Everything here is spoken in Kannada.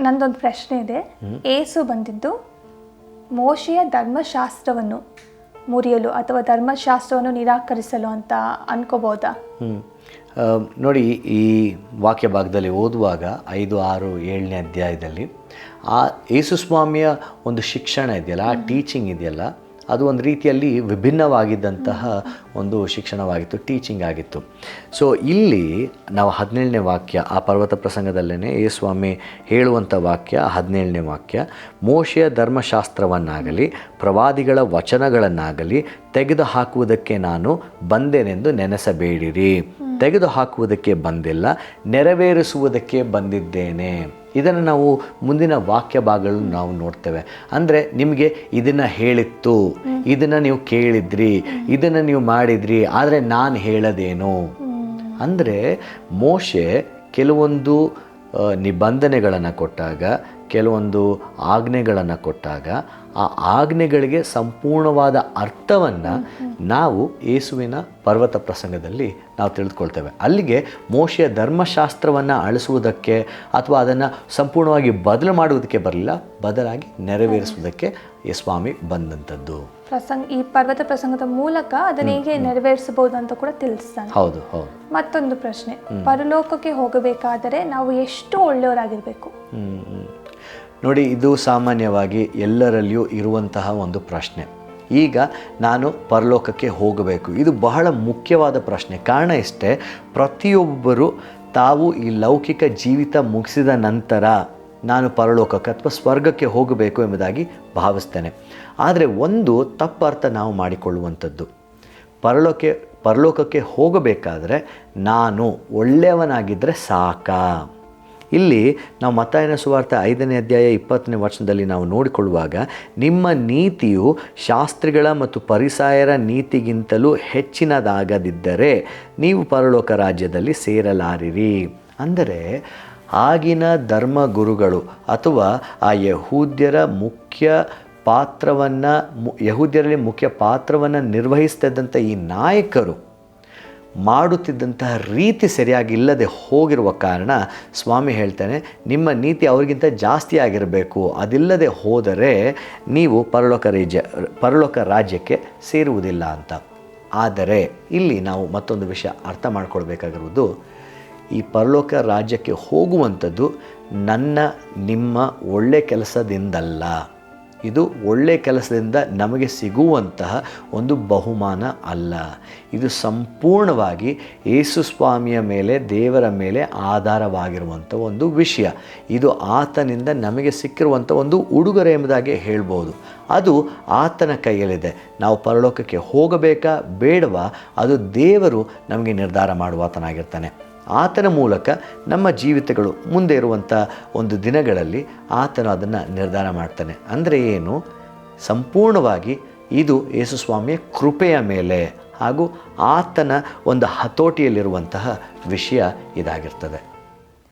ನಂದೊಂದು ಪ್ರಶ್ನೆ ಇದೆ. ಏಸು ಬಂದಿದ್ದು ಮೋಶೆಯ ಧರ್ಮಶಾಸ್ತ್ರವನ್ನು ಮುರಿಯಲು ಅಥವಾ ಧರ್ಮಶಾಸ್ತ್ರವನ್ನು ನಿರಾಕರಿಸಲು ಅಂತ ಅನ್ಕೋಬೋದಾ? ನೋಡಿ, ಈ ವಾಕ್ಯ ಭಾಗದಲ್ಲಿ ಓದುವಾಗ 5, 6, 7ನೇ ಅಧ್ಯಾಯದಲ್ಲಿ ಆ ಯೇಸುಸ್ವಾಮಿಯ ಒಂದು ಶಿಕ್ಷಣ ಇದೆಯಲ್ಲ, ಆ ಟೀಚಿಂಗ್ ಇದೆಯಲ್ಲ, ಅದು ಒಂದು ರೀತಿಯಲ್ಲಿ ವಿಭಿನ್ನವಾಗಿದ್ದಂತಹ ಒಂದು ಶಿಕ್ಷಣವಾಗಿತ್ತು, ಟೀಚಿಂಗ್ ಆಗಿತ್ತು. ಸೊ ಇಲ್ಲಿ ನಾವು 17ನೇ ವಾಕ್ಯ, ಆ ಪರ್ವತ ಪ್ರಸಂಗದಲ್ಲೇ ಯೇಸುಸ್ವಾಮಿ ಹೇಳುವಂಥ ವಾಕ್ಯ 17ನೇ ವಾಕ್ಯ, ಮೋಶೆಯ ಧರ್ಮಶಾಸ್ತ್ರವನ್ನಾಗಲಿ ಪ್ರವಾದಿಗಳ ವಚನಗಳನ್ನಾಗಲಿ ತೆಗೆದು ಹಾಕುವುದಕ್ಕೆ ನಾನು ಬಂದೆನೆಂದು ನೆನೆಸಬೇಡಿರಿ. ತೆಗೆದು ಹಾಕುವುದಕ್ಕೆ ಬಂದಿಲ್ಲ, ನೆರವೇರಿಸುವುದಕ್ಕೆ ಬಂದಿದ್ದೇನೆ. ಇದನ್ನು ನಾವು ಮುಂದಿನ ವಾಕ್ಯ ಭಾಗಗಳನ್ನು ನಾವು ನೋಡ್ತೇವೆ. ಅಂದರೆ ನಿಮಗೆ ಇದನ್ನು ಹೇಳಿತ್ತು, ಇದನ್ನು ನೀವು ಕೇಳಿದ್ರಿ, ಇದನ್ನು ನೀವು ಮಾಡಿದ್ರಿ, ಆದರೆ ನಾನು ಹೇಳೋದೇನು ಅಂದರೆ, ಮೋಶೆ ಕೆಲವೊಂದು ನಿಬಂಧನೆಗಳನ್ನು ಕೊಟ್ಟಾಗ, ಕೆಲವೊಂದು ಆಜ್ಞೆಗಳನ್ನು ಕೊಟ್ಟಾಗ, ಆ ಆಜ್ಞೆಗಳಿಗೆ ಸಂಪೂರ್ಣವಾದ ಅರ್ಥವನ್ನು ನಾವು ಯೇಸುವಿನ ಪರ್ವತ ಪ್ರಸಂಗದಲ್ಲಿ ನಾವು ತಿಳಿದುಕೊಳ್ತೇವೆ. ಅಲ್ಲಿಗೆ ಮೋಶೆಯ ಧರ್ಮಶಾಸ್ತ್ರವನ್ನು ಅಳಿಸುವುದಕ್ಕೆ ಅಥವಾ ಅದನ್ನು ಸಂಪೂರ್ಣವಾಗಿ ಬದಲು ಮಾಡುವುದಕ್ಕೆ ಬರಲಿಲ್ಲ, ಬದಲಾಗಿ ನೆರವೇರಿಸುವುದಕ್ಕೆ ಸ್ವಾಮಿ ಬಂದಂಥದ್ದು. ಈ ಪರ್ವತ ಪ್ರಸಂಗದ ಮೂಲಕ ಅದನ್ನ ಹೇಗೆ ನೆರವೇರಿಸಬಹುದು ಅಂತ ಕೂಡ ತಿಳಿಸ್ತಾನೆ. ಹೌದು ಹೌದು. ಮತ್ತೊಂದು ಪ್ರಶ್ನೆ, ಪರಲೋಕಕ್ಕೆ ಹೋಗಬೇಕಾದರೆ ನಾವು ಎಷ್ಟು ಒಳ್ಳೆಯವರಾಗಿರ್ಬೇಕು? ನೋಡಿ, ಇದು ಸಾಮಾನ್ಯವಾಗಿ ಎಲ್ಲರಲ್ಲಿಯೂ ಇರುವಂತಹ ಒಂದು ಪ್ರಶ್ನೆ. ಈಗ ನಾನು ಪರಲೋಕಕ್ಕೆ ಹೋಗಬೇಕು, ಇದು ಬಹಳ ಮುಖ್ಯವಾದ ಪ್ರಶ್ನೆ. ಕಾರಣ ಇಷ್ಟೇ, ಪ್ರತಿಯೊಬ್ಬರು ತಾವು ಈ ಲೌಕಿಕ ಜೀವಿತ ಮುಗಿಸಿದ ನಂತರ ನಾನು ಪರಲೋಕಕ್ಕೆ ಅಥವಾ ಸ್ವರ್ಗಕ್ಕೆ ಹೋಗಬೇಕು ಎಂಬುದಾಗಿ ಭಾವಿಸ್ತೇನೆ. ಆದರೆ ಒಂದು ತಪ್ಪರ್ಥ ನಾವು ಮಾಡಿಕೊಳ್ಳುವಂಥದ್ದು, ಪರಲೋಕಕ್ಕೆ ಹೋಗಬೇಕಾದರೆ ನಾನು ಒಳ್ಳೆಯವನಾಗಿದ್ದರೆ ಸಾಕಾ? ಇಲ್ಲಿ ನಾವು ಮತ್ತಾಯನ ಸುವಾರ್ತೆ 5ನೇ ಅಧ್ಯಾಯ 20ನೇ ವಚನದಲ್ಲಿ ನಾವು ನೋಡಿಕೊಳ್ಳುವಾಗ, ನಿಮ್ಮ ನೀತಿಯು ಶಾಸ್ತ್ರಿಗಳ ಮತ್ತು ಫರಿಸಾಯರ ನೀತಿಗಿಂತಲೂ ಹೆಚ್ಚಿನದಾಗದಿದ್ದರೆ ನೀವು ಪರಲೋಕ ರಾಜ್ಯದಲ್ಲಿ ಸೇರಲಾರಿರಿ. ಅಂದರೆ ಆಗಿನ ಧರ್ಮಗುರುಗಳು ಅಥವಾ ಆ ಯಹೂದ್ಯರಲ್ಲಿ ಮುಖ್ಯ ಪಾತ್ರವನ್ನು ನಿರ್ವಹಿಸ್ತಿದ್ದಂಥ ಈ ನಾಯಕರು ಮಾಡುತ್ತಿದ್ದಂತಹ ರೀತಿ ಸರಿಯಾಗಿಲ್ಲದೆ ಹೋಗಿರುವ ಕಾರಣ ಸ್ವಾಮಿ ಹೇಳ್ತಾನೆ, ನಿಮ್ಮ ನೀತಿ ಅವರಿಗಿಂತ ಜಾಸ್ತಿ ಆಗಿರಬೇಕು, ಅದಿಲ್ಲದೆ ಹೋದರೆ ನೀವು ಪರಲೋಕ ರಾಜ್ಯಕ್ಕೆ ಸೇರುವುದಿಲ್ಲ ಅಂತ. ಆದರೆ ಇಲ್ಲಿ ನಾವು ಮತ್ತೊಂದು ವಿಷಯ ಅರ್ಥ ಮಾಡ್ಕೊಳ್ಬೇಕಾಗಿರುವುದು, ಈ ಪರಲೋಕ ರಾಜ್ಯಕ್ಕೆ ಹೋಗುವಂಥದ್ದು ನನ್ನ ನಿಮ್ಮ ಒಳ್ಳೆ ಕೆಲಸದಿಂದಲ್ಲ. ಇದು ಒಳ್ಳೆಯ ಕೆಲಸದಿಂದ ನಮಗೆ ಸಿಗುವಂತಹ ಒಂದು ಬಹುಮಾನ ಅಲ್ಲ. ಇದು ಸಂಪೂರ್ಣವಾಗಿ ಯೇಸು ಸ್ವಾಮಿಯ ಮೇಲೆ, ದೇವರ ಮೇಲೆ ಆಧಾರವಾಗಿರುವಂಥ ಒಂದು ವಿಷಯ. ಇದು ಆತನಿಂದ ನಮಗೆ ಸಿಕ್ಕಿರುವಂಥ ಒಂದು ಉಡುಗೊರೆ ಎಂಬುದಾಗಿ ಹೇಳ್ಬೋದು. ಅದು ಆತನ ಕೈಯಲ್ಲಿದೆ. ನಾವು ಪರಲೋಕಕ್ಕೆ ಹೋಗಬೇಕಾ ಬೇಡವಾ, ಅದು ದೇವರು ನಮಗೆ ನಿರ್ಧಾರ ಮಾಡುವಾತನಾಗಿರ್ತಾನೆ. ಆತನ ಮೂಲಕ ನಮ್ಮ ಜೀವಿತಗಳು ಮುಂದೆ ಇರುವಂಥ ಒಂದು ದಿನಗಳಲ್ಲಿ ಆತನು ಅದನ್ನು ನಿರ್ಧಾರ ಮಾಡ್ತಾನೆ. ಅಂದರೆ ಏನು? ಸಂಪೂರ್ಣವಾಗಿ ಇದು ಯೇಸುಸ್ವಾಮಿಯ ಕೃಪೆಯ ಮೇಲೆ ಹಾಗೂ ಆತನ ಒಂದು ಹತೋಟಿಯಲ್ಲಿರುವಂತಹ ವಿಷಯ ಇದಾಗಿರ್ತದೆ.